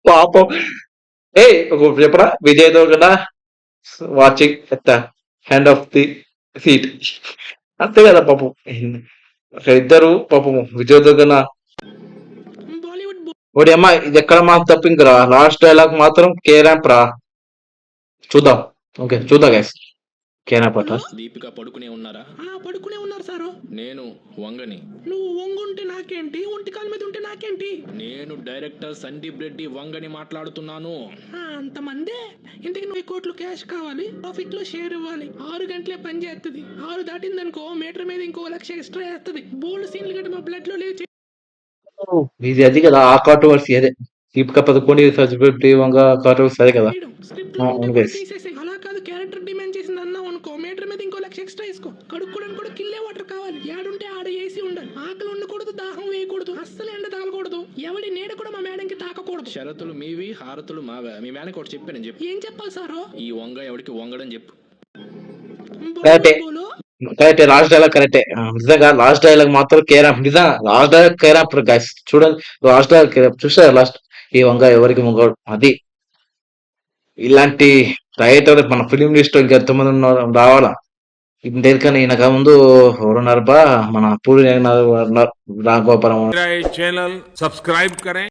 పాపం. ఏ చెప్పరా Vijay Deverakonda watching at the hand of the seat. అంతే కదా పాపం. ఇద్దరు పాపం విజయ్ దేవరకొండ ఒకటి అమ్మా ఇది ఎక్కడ మాకు తప్పిందిరా. లాస్ట్ డైలాగ్ మాత్రం కే ర్యాంప్ రా. చూద్దాం. ఓకే చూద్దాం గైస్. కేనా పట దీపిక పడుకునే ఉన్నారా? పడుకునే ఉన్నారు సారు. నేను వంగని. నువ్వు వంగుంటే నాకేంటి, ఒంటికాల మీద ఉంటే నాకేంటి? నేను డైరెక్టర్ సందీప్ రెడ్డి వంగని మాట్లాడుతున్నాను. అంతమందే. ఇంతకి 100 కోట్లు క్యాష్ కావాలి, ప్రాఫిట్ లో షేర్ ఇవ్వాలి. 6 గంటలే పని చేస్తుంది. 6 దాటిందనుకో మీటర్ మీద ఇంకో 1 లక్ష ఎక్స్ట్రా వేస్తుంది. బోల్డ్ సీన్లు గట్టి మా బ్లడ్ లో లేవు. ఇది అది కదా ఆ కాంట్రవర్సీ. అదే దీపిక పదుకొని సజ్బెట్టి వంగ కాంట్రవర్సీ అదే కదా. అలా కాదు, క్యారెక్టర్ డిమాండ్ చేసింది అన్నావు అనుకో మీటర్ మీద ఇంకో 1 లక్ష ఎక్స్ట్రా వేసుకో. కడుక్కోవడానికి కూడా కిల్లే వాటర్ కావాలి. ఏడుంటే ఆడ ఏసీ ఉండాలి. ఆకలి ఉండకూడదు, దాహం వేయకూడదు, అస్సలు ఎండ తగలకూడదు, ఎవడి నీడ కూడా మా మేడంకి తాకకూడదు. షరతులు మీవి, హారతులు మావే. మీ మేడకి ఒకటి చెప్పాను చెప్పు. ఏం చెప్పాలి సారు? ఈ వంగ ఎవడికి వంగడని చెప్పు. కరెక్టే. లాస్ట్ డైలాగ్ కరెక్టే. నిజంగా లాస్ట్ డైలాగ్ మాత్రం కేరాప్. నిజంగా లాస్ట్ డైలాగ్ కేరాప్ గైస్. చూడండి లాస్ట్ డైలాగ్ కేరాప్ చూసారా? లాస్ట్ ఈ వంగ ఎవరికి వంగడు అది. ఇలాంటి రైటర్ మన ఫిలిం లిస్ట్ ఇంకా ఎంతమంది రావాలా. ఇంతకని ఈయనక ముందు ఎవరున్నారు బా, మన పూరి రాఘోపురం. चैनल सब्सक्राइब करें।